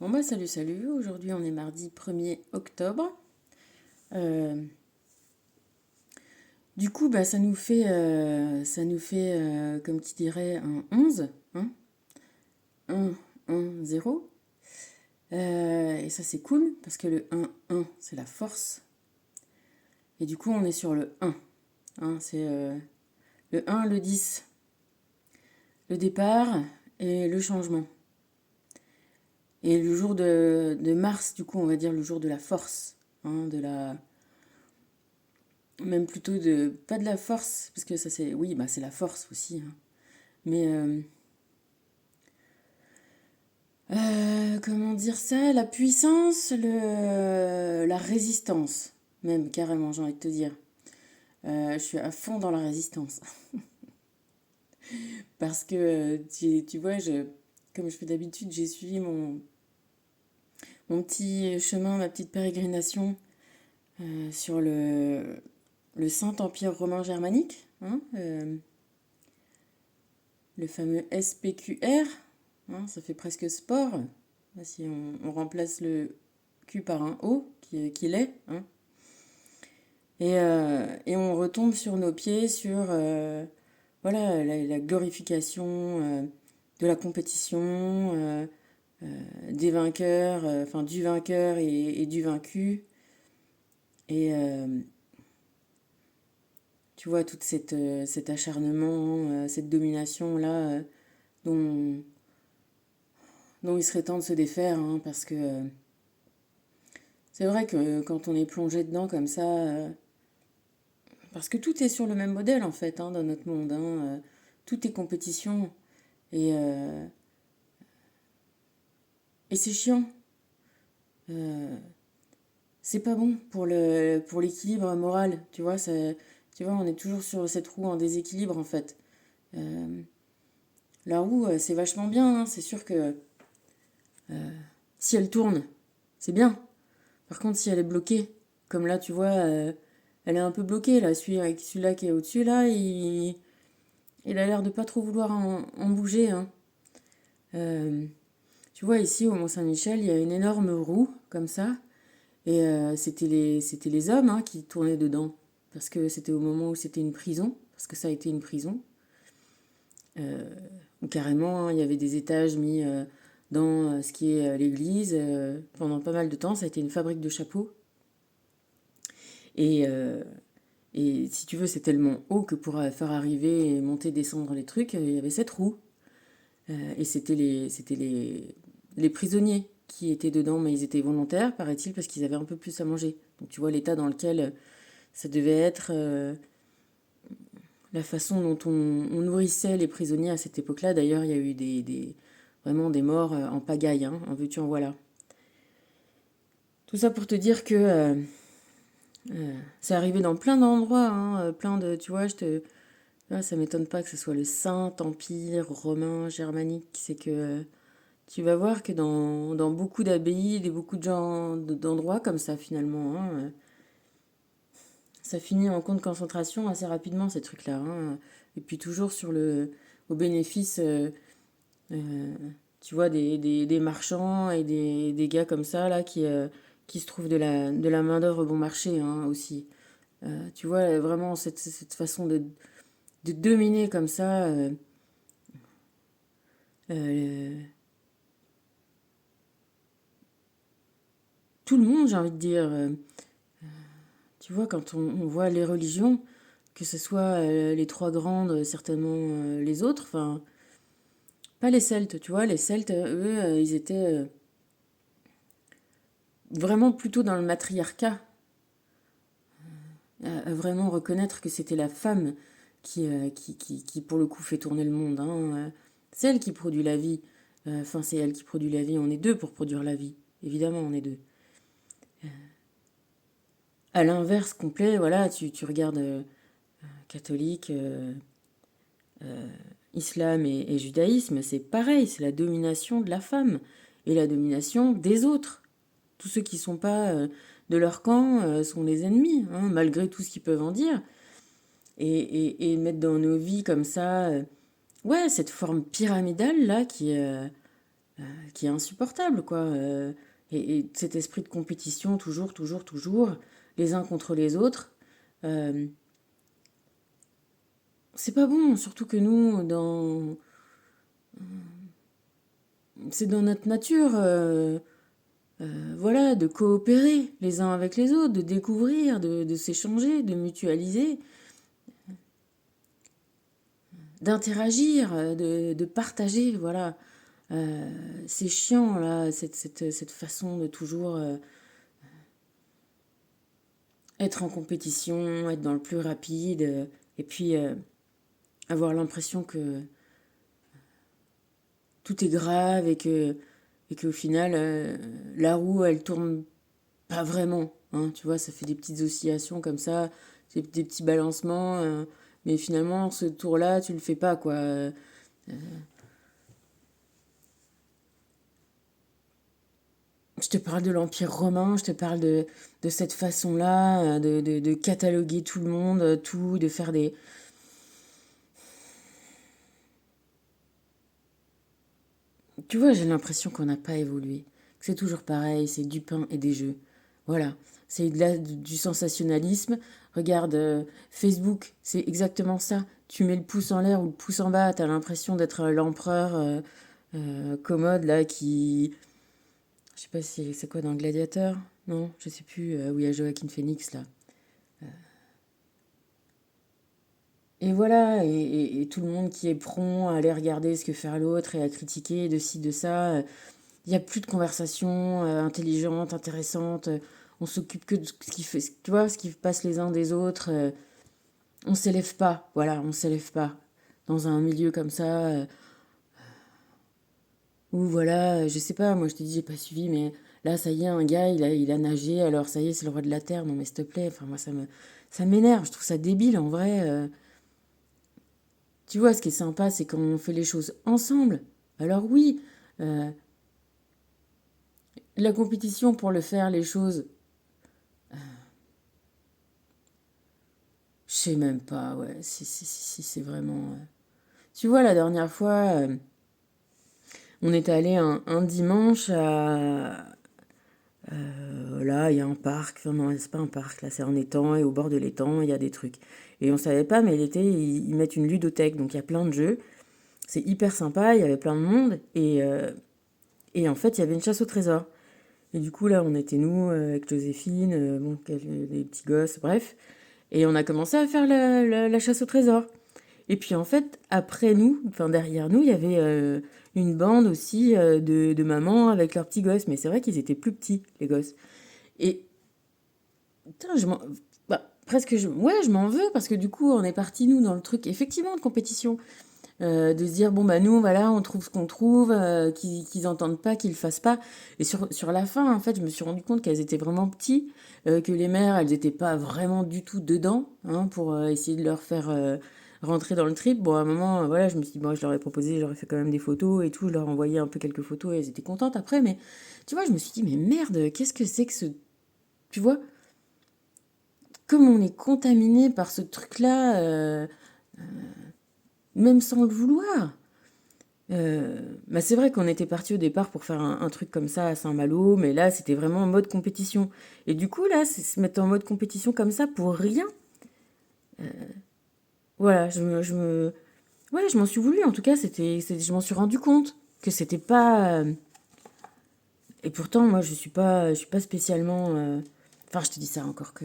Bon bah salut, aujourd'hui on est mardi 1er octobre. Euh, du coup bah ça nous fait comme tu dirais un 11, hein, 1, 1, 0. Et ça c'est cool parce que le 1, 1 c'est la force. Et du coup on est sur le 1, hein, c'est le 1, le 10, le départ et le changement. Et le jour de Mars, du coup on va dire le jour de la force, hein, de la... Même plutôt de... Pas de la force, parce que ça c'est... Oui, bah c'est la force aussi. Hein. Mais... comment dire ça? La puissance, la résistance. Même, carrément, j'ai envie de te dire. Je suis à fond dans la résistance. Parce que, tu vois, comme je fais d'habitude, j'ai suivi mon petit chemin, ma petite pérégrination sur le Saint-Empire romain germanique. Hein, le fameux SPQR, hein, ça fait presque sport. Si on remplace le Q par un O, qui l'est. Hein. Et on retombe sur nos pieds sur voilà, la glorification de la compétition, des vainqueurs, enfin du vainqueur et du vaincu. Et tu vois, tout cet acharnement, cette domination-là dont, dont il serait temps de se défaire, hein, parce que c'est vrai que quand on est plongé dedans comme ça, parce que tout est sur le même modèle en fait, hein, dans notre monde, hein, tout est compétition et, euh, et c'est chiant. Euh, c'est pas bon pour l'équilibre moral, tu vois, tu vois, on est toujours sur cette roue en déséquilibre en fait. Euh, la roue, c'est vachement bien, hein, c'est sûr que si elle tourne, c'est bien. Par contre, si elle est bloquée, comme là, tu vois, elle est un peu bloquée, là, celui-là qui est au-dessus, là, il a l'air de pas trop vouloir en bouger. Hein. Euh, tu vois, ici, au Mont-Saint-Michel, il y a une énorme roue, comme ça, et c'était les hommes hein, qui tournaient dedans, parce que c'était au moment où c'était une prison, parce que ça a été une prison. Où carrément, hein, il y avait des étages mis dans ce qui est l'église. Pendant pas mal de temps, ça a été une fabrique de chapeaux. Et, euh, et si tu veux, c'est tellement haut que pour faire arriver et monter, descendre les trucs, il y avait cette roue. Et les prisonniers qui étaient dedans, mais ils étaient volontaires, paraît-il, parce qu'ils avaient un peu plus à manger. Donc tu vois l'état dans lequel ça devait être, la façon dont on nourrissait les prisonniers à cette époque-là. D'ailleurs, il y a eu vraiment des morts en pagaille, hein, en veux-tu, en voilà. Tout ça pour te dire que c'est arrivé dans plein d'endroits, hein, plein de, tu vois, ah, ça m'étonne pas que ce soit le Saint-Empire romain germanique. C'est que tu vas voir que dans beaucoup d'abbayes, et beaucoup de gens, d'endroits comme ça finalement, hein, ça finit en camp de concentration assez rapidement ces trucs-là. Hein. Et puis toujours au bénéfice, euh, tu vois, des marchands et des gars comme ça là qui se trouvent de la main-d'œuvre bon marché hein, aussi. Tu vois, vraiment cette façon de dominer comme ça. Euh, tout le monde, j'ai envie de dire. Tu vois, quand on voit les religions, que ce soit les trois grandes, certainement les autres, enfin, pas les Celtes, tu vois, les Celtes, eux, ils étaient vraiment plutôt dans le matriarcat, à vraiment reconnaître que c'était la femme qui, pour le coup, fait tourner le monde. Hein. C'est elle qui produit la vie. Enfin, c'est elle qui produit la vie. On est deux pour produire la vie. Évidemment, on est deux. À l'inverse complet, voilà, tu regardes catholique, islam et judaïsme, c'est pareil, c'est la domination de la femme et la domination des autres. Tous ceux qui ne sont pas de leur camp sont les ennemis, hein, malgré tout ce qu'ils peuvent en dire. Et mettre dans nos vies comme ça, ouais, cette forme pyramidale là qui est insupportable, quoi. Et cet esprit de compétition, toujours, toujours, toujours, les uns contre les autres. Euh, c'est pas bon, surtout que nous, c'est dans notre nature, voilà, de coopérer les uns avec les autres, de découvrir, de s'échanger, de mutualiser, d'interagir, de partager, voilà. C'est chiant, là, cette façon de toujours être en compétition, être dans le plus rapide, et puis avoir l'impression que tout est grave et qu'au final, la roue, elle tourne pas vraiment. Hein, tu vois, ça fait des petites oscillations comme ça, des petits balancements, mais finalement, ce tour-là, tu le fais pas, quoi. Je te parle de l'Empire romain, je te parle de cette façon-là, de cataloguer tout le monde, tout, de faire des... Tu vois, j'ai l'impression qu'on n'a pas évolué, que c'est toujours pareil, c'est du pain et des jeux. Voilà, c'est du sensationnalisme. Regarde, Facebook, c'est exactement ça. Tu mets le pouce en l'air ou le pouce en bas, t'as l'impression d'être l'empereur commode, là, qui... Je sais pas si c'est quoi dans Gladiateur. Non, je sais plus, où il y a Joaquin Phoenix, là. Et voilà, et tout le monde qui est prompt à aller regarder ce que fait l'autre et à critiquer de ci, de ça. Il n'y a plus de conversation intelligente, intéressante. On s'occupe que de ce qui fait, tu vois, ce qui passe les uns des autres. On s'élève pas, voilà, on s'élève pas. Dans un milieu comme ça, où voilà, je sais pas, moi je te dis, j'ai pas suivi, mais là, ça y est, un gars, il a nagé, alors ça y est, c'est le roi de la Terre. Non, mais s'il te plaît, enfin, moi, ça m'énerve, je trouve ça débile en vrai. Tu vois, ce qui est sympa, c'est quand on fait les choses ensemble. Alors oui, euh, la compétition pour le faire, les choses, je sais même pas, ouais, si c'est vraiment... Tu vois, la dernière fois, on est allé un dimanche à... là, il y a un parc, enfin non, c'est pas un parc, là, c'est un étang, et au bord de l'étang, il y a des trucs. Et on savait pas, mais l'été, ils mettent une ludothèque, donc il y a plein de jeux. C'est hyper sympa, il y avait plein de monde, et en fait, il y avait une chasse au trésor. Et du coup, là, on était nous, avec Joséphine, bon, les petits gosses, bref. Et on a commencé à faire la chasse au trésor. Et puis en fait, après nous, enfin derrière nous, il y avait une bande aussi de mamans avec leurs petits gosses. Mais c'est vrai qu'ils étaient plus petits, les gosses. Et putain, presque, ouais, je m'en veux parce que du coup, on est partis, nous, dans le truc, effectivement, de compétition. De se dire, bon, bah nous, voilà, on trouve ce qu'on trouve, qu'ils entendent pas, qu'ils le fassent pas. Et sur la fin, en fait, je me suis rendu compte qu'elles étaient vraiment petits, que les mères, elles étaient pas vraiment du tout dedans, hein, pour essayer de leur faire rentrer dans le trip. Bon, à un moment, voilà, je me suis dit, bon, je leur ai proposé, j'aurais fait quand même des photos et tout, je leur ai envoyé un peu quelques photos et elles étaient contentes après, mais tu vois, je me suis dit, mais merde, qu'est-ce que c'est que ce... Tu vois, comme on est contaminé par ce truc-là, même sans le vouloir. Bah c'est vrai qu'on était parti au départ pour faire un truc comme ça à Saint-Malo, mais là c'était vraiment en mode compétition. Et du coup là, c'est se mettre en mode compétition comme ça pour rien. Voilà, ouais, je m'en suis voulu. En tout cas, je m'en suis rendu compte que c'était pas. Et pourtant, moi, je suis pas spécialement. Enfin, je te dis ça encore que.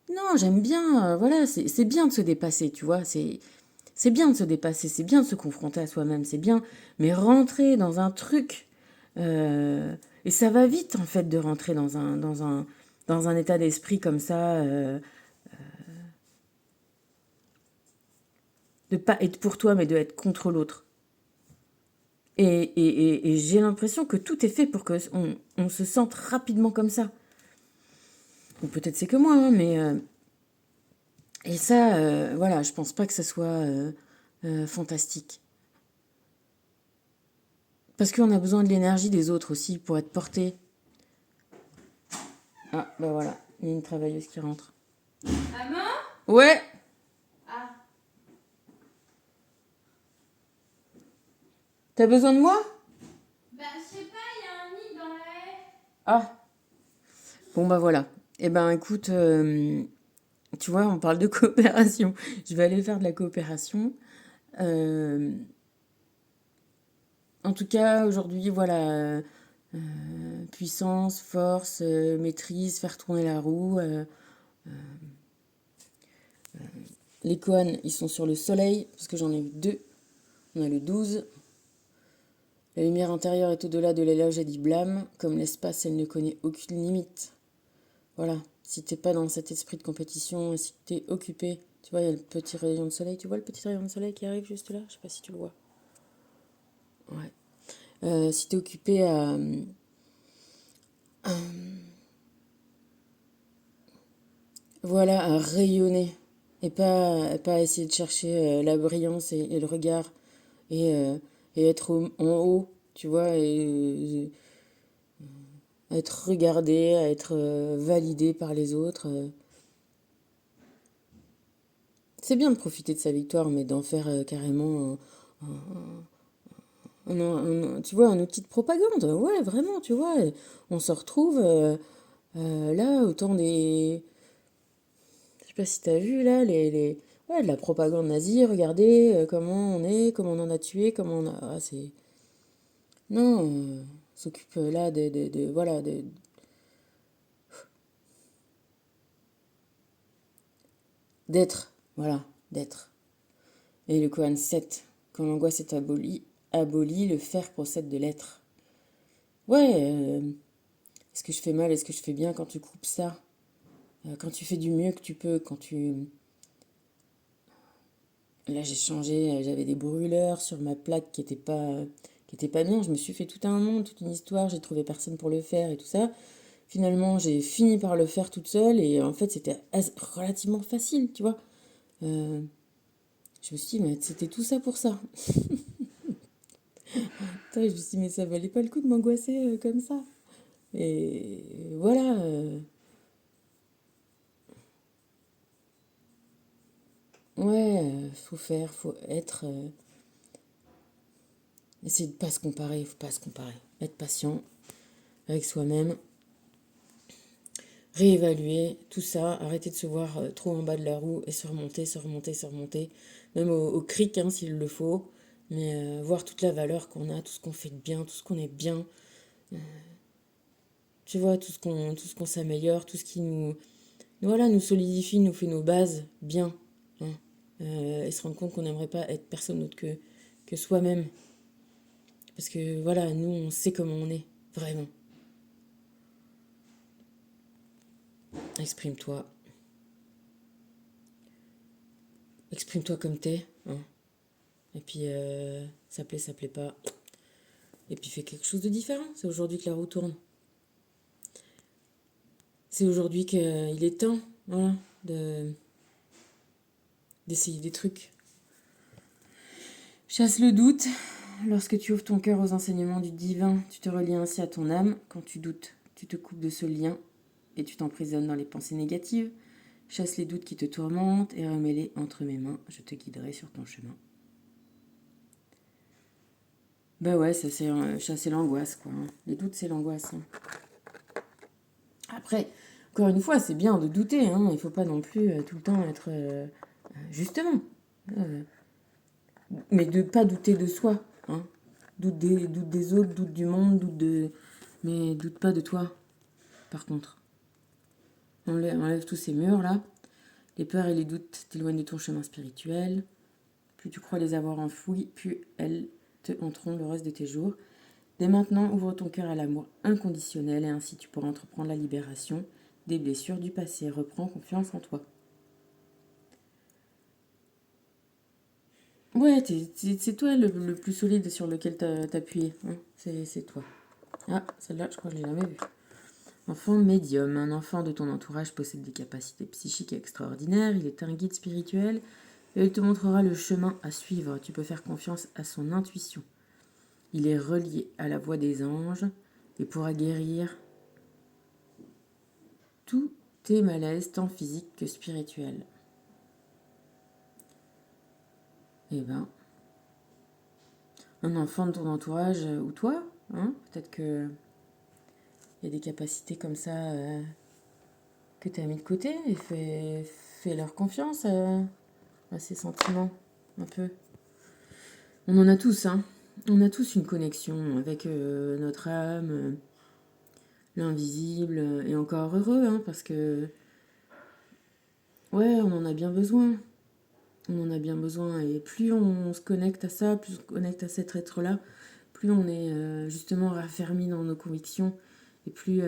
Non, j'aime bien. Voilà, c'est bien de se dépasser, tu vois. C'est bien de se dépasser, c'est bien de se confronter à soi-même, c'est bien. Mais rentrer dans un truc, et ça va vite en fait de rentrer dans un état d'esprit comme ça, de pas être pour toi mais de être contre l'autre. Et j'ai l'impression que tout est fait pour que on se sente rapidement comme ça. Ou peut-être c'est que moi, hein, mais et ça, voilà, je pense pas que ça soit fantastique. Parce qu'on a besoin de l'énergie des autres aussi pour être porté. Ah, bah voilà, il y a une travailleuse qui rentre. Maman? Ouais, Ah, T'as besoin de moi? Bah, je sais pas, il y a un nid dans la haie. Ah, bon bah voilà. Eh ben écoute, tu vois, on parle de coopération. Je vais aller faire de la coopération. Euh, En tout cas, aujourd'hui, voilà, puissance, force, maîtrise, faire tourner la roue. Les koans, ils sont sur le soleil, parce que j'en ai eu deux. On a le 12. La lumière intérieure est au-delà de l'éloge et du blâme. Comme l'espace, elle ne connaît aucune limite. Voilà, si t'es pas dans cet esprit de compétition, si t'es occupé, tu vois, il y a le petit rayon de soleil. Tu vois le petit rayon de soleil qui arrive juste là? Je sais pas si tu le vois. Ouais. Si t'es occupé voilà, à rayonner pas à essayer de chercher la brillance et le regard et être en haut, tu vois, et à être regardé, à être validé par les autres. C'est bien de profiter de sa victoire, mais d'en faire carrément tu vois, un outil de propagande. Ouais, vraiment, tu vois. On se retrouve là, autant des, je sais pas si t'as vu là, ouais, de la propagande nazie, regardez comment on est, comment on en a tué, comment on a. Ah, c'est. Non, on s'occupe là voilà, d'être. Voilà, d'être. Et le Kohan 7, quand l'angoisse est abolie, le faire procède de l'être. Ouais, est-ce que je fais mal, est-ce que je fais bien quand tu coupes ça? Quand tu fais du mieux que tu peux, quand tu. Là, j'ai changé, j'avais des brûleurs sur ma plaque qui était pas bien. Je me suis fait tout un monde, toute une histoire, j'ai trouvé personne pour le faire et tout ça. Finalement, j'ai fini par le faire toute seule et en fait, c'était relativement facile, tu vois. Euh, je me suis dit, mais c'était tout ça pour ça. Putain, je me suis dit, mais ça valait pas le coup de m'angoisser comme ça. Et voilà. Ouais, faut faire, faut être. Essayer de pas se comparer, faut pas se comparer. Être patient avec soi-même, réévaluer tout ça, arrêter de se voir trop en bas de la roue et se remonter, se remonter, se remonter, même au cric hein, s'il le faut, mais voir toute la valeur qu'on a, tout ce qu'on fait de bien, tout ce qu'on est bien, tu vois, tout ce qu'on s'améliore, tout ce qui nous, voilà, nous solidifie, nous fait nos bases bien, hein. Et se rendre compte qu'on n'aimerait pas être personne d'autre que soi-même, parce que voilà, nous on sait comment on est, vraiment. Exprime-toi, exprime-toi comme t'es, hein. Et puis ça plaît pas. Et puis fais quelque chose de différent. C'est aujourd'hui que la roue tourne. C'est aujourd'hui qu'il est temps, voilà, de, d'essayer des trucs. Chasse le doute. Lorsque tu ouvres ton cœur aux enseignements du divin, tu te relies ainsi à ton âme. Quand tu doutes, tu te coupes de ce lien et tu t'emprisonnes dans les pensées négatives. Chasse les doutes qui te tourmentent et remets-les entre mes mains. Je te guiderai sur ton chemin. Bah ouais, ça c'est chasser l'angoisse, quoi, hein. Les doutes, c'est l'angoisse, hein. Après, encore une fois, c'est bien de douter, hein. Il ne faut pas non plus tout le temps être... justement. Euh, mais de ne pas douter de soi, hein. Doute des autres, doute du monde, doute de... Mais doute pas de toi, par contre. Enlève tous ces murs-là. Les peurs et les doutes t'éloignent de ton chemin spirituel. Plus tu crois les avoir enfouis, plus elles te hanteront le reste de tes jours. Dès maintenant, ouvre ton cœur à l'amour inconditionnel et ainsi tu pourras entreprendre la libération des blessures du passé. Reprends confiance en toi. Ouais, c'est toi le plus solide sur lequel t'appuyer, hein. C'est toi. Ah, celle-là, je crois que je l'ai jamais vue. Enfant médium. Un enfant de ton entourage possède des capacités psychiques extraordinaires. Il est un guide spirituel et il te montrera le chemin à suivre. Tu peux faire confiance à son intuition. Il est relié à la voix des anges et pourra guérir tous tes malaises, tant physiques que spirituels. Eh ben, un enfant de ton entourage ou toi, hein, peut-être que il y a des capacités comme ça que tu as mis de côté et fais leur confiance à ces sentiments, un peu. On en a tous, hein. On a tous une connexion avec notre âme, l'invisible, et encore heureux, hein, parce que, ouais, on en a bien besoin. On en a bien besoin. Et plus on se connecte à ça, plus on se connecte à cet être-là, plus on est justement raffermi dans nos convictions, et plus...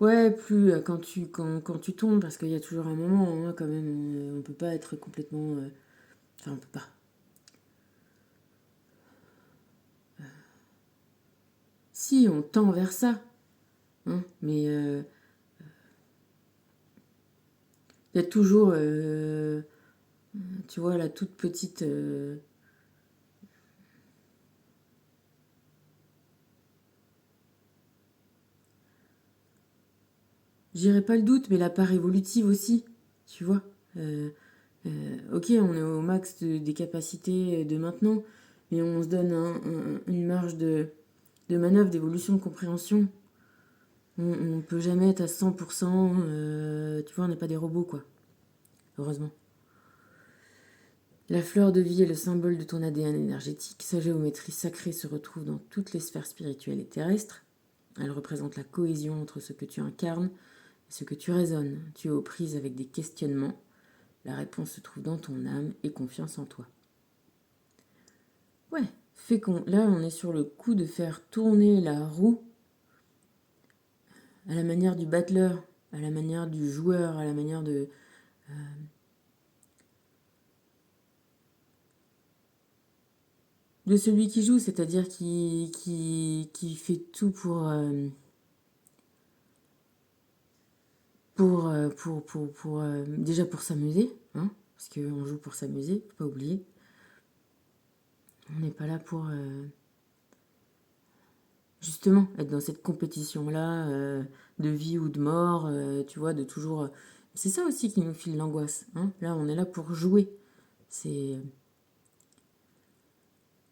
ouais, plus quand tu tombes, parce qu'il y a toujours un moment, hein, quand même, on peut pas être complètement... Enfin, on peut pas. Si, on tend vers ça, hein, mais il y a toujours, tu vois, la toute petite... j'irais pas le doute, mais la part évolutive aussi, tu vois. Ok, on est au max des capacités de maintenant, mais on se donne une marge de manœuvre, d'évolution, de compréhension. On ne peut jamais être à 100%, tu vois, on n'est pas des robots, quoi. Heureusement. La fleur de vie est le symbole de ton ADN énergétique. Sa géométrie sacrée se retrouve dans toutes les sphères spirituelles et terrestres. Elle représente la cohésion entre ce que tu incarnes et ce que tu raisonnes. Tu es aux prises avec des questionnements. La réponse se trouve dans ton âme et confiance en toi. Ouais, là on est sur le coup de faire tourner la roue à la manière du battleur, à la manière du joueur, à la manière de celui qui joue, c'est-à-dire qui fait tout déjà pour s'amuser, hein, parce qu'on joue pour s'amuser, faut pas oublier. On n'est pas là pour justement être dans cette compétition-là de vie ou de mort, tu vois, de toujours... c'est ça aussi qui nous file l'angoisse. Hein. Là, on est là pour jouer. C'est,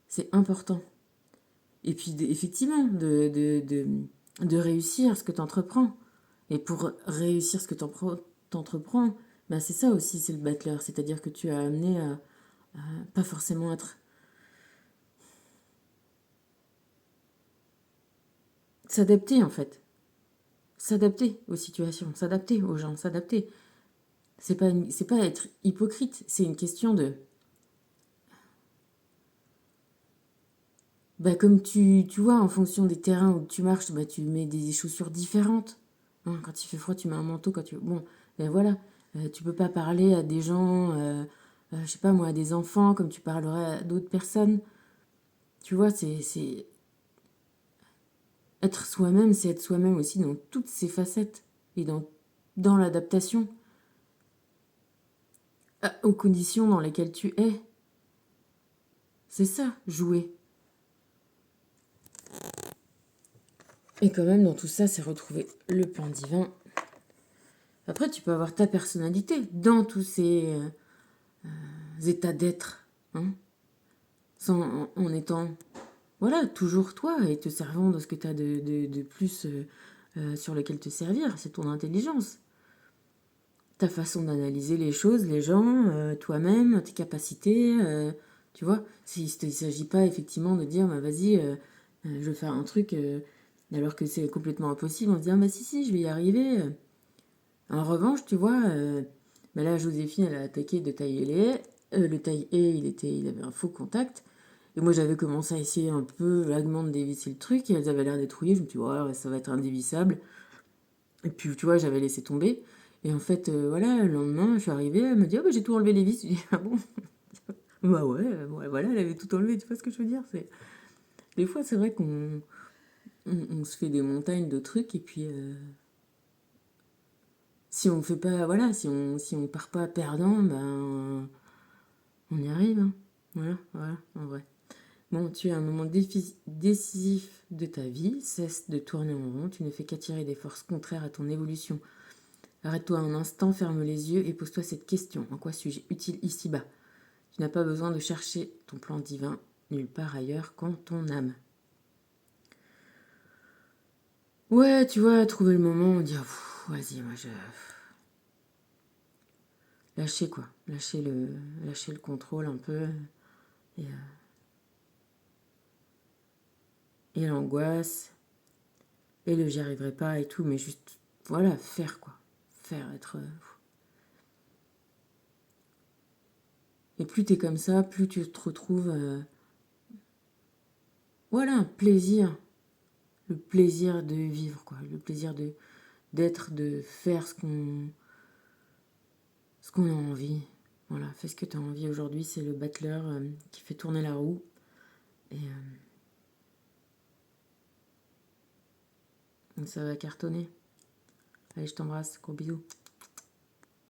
c'est important. Et puis, effectivement, de réussir ce que tu entreprends. Et pour réussir ce que tu entreprends, ben c'est ça aussi, c'est le battleur. C'est-à-dire que tu as amené à pas forcément être... s'adapter, en fait. S'adapter aux situations, s'adapter aux gens, s'adapter. C'est pas être hypocrite, c'est une question de... Bah, comme tu vois, en fonction des terrains où tu marches, bah, tu mets des chaussures différentes. Hein, quand il fait froid, tu mets un manteau. Quand tu... Bon, ben voilà. Tu peux pas parler à des gens, je sais pas moi, à des enfants, comme tu parlerais à d'autres personnes. Tu vois, c'est... Être soi-même, c'est être soi-même aussi dans toutes ses facettes. Et dans l'adaptation aux conditions dans lesquelles tu es. C'est ça, jouer. Et quand même, dans tout ça, c'est retrouver le plan divin. Après, tu peux avoir ta personnalité dans tous ces états d'être, hein, en étant, voilà, toujours toi et te servant de ce que tu as de plus sur lequel te servir. C'est ton intelligence, ta façon d'analyser les choses, les gens, toi-même, tes capacités. Tu vois, il ne s'agit pas effectivement de dire, bah, vas-y, je vais faire un truc alors que c'est complètement impossible. On se dit, ah, bah si, je vais y arriver. En revanche, tu vois, bah là, Joséphine, elle a attaqué de tailler les haies. Le taille-haie, il avait un faux contact. Et moi, j'avais commencé à essayer un peu vaguement de dévisser le truc. Et elles avaient l'air d'être rouillées. Je me suis dit, ouais, ça va être indévissable. Et puis, tu vois, j'avais laissé tomber. Et en fait, voilà, le lendemain, je suis arrivée. Elle me dit, oh, bah, j'ai tout enlevé les vis. Je dis, ah bon? Bah ouais, voilà, elle avait tout enlevé. Tu vois ce que je veux dire? Des fois, c'est vrai on se fait des montagnes de trucs. Et puis, si on fait pas, voilà, si on part pas perdant, ben, on y arrive. Hein. Voilà, en vrai. Bon, tu es à un moment décisif de ta vie, cesse de tourner en rond, tu ne fais qu'attirer des forces contraires à ton évolution. Arrête-toi un instant, ferme les yeux et pose-toi cette question. En quoi suis-je utile ici-bas? Tu n'as pas besoin de chercher ton plan divin nulle part ailleurs qu'en ton âme. Ouais, tu vois, trouver le moment, dire, vas-y, moi je... Lâcher quoi, lâcher le contrôle un peu et l'angoisse et le j'y arriverai pas et tout, mais juste, voilà, faire quoi. Faire, être... Et plus t'es comme ça, plus tu te retrouves... voilà, un plaisir. Le plaisir de vivre, quoi. Le plaisir d'être, de faire ce qu'on a envie. Voilà, fais ce que tu as envie aujourd'hui. C'est le battleur qui fait tourner la roue. Et ça va cartonner. Allez, je t'embrasse. Gros bisous.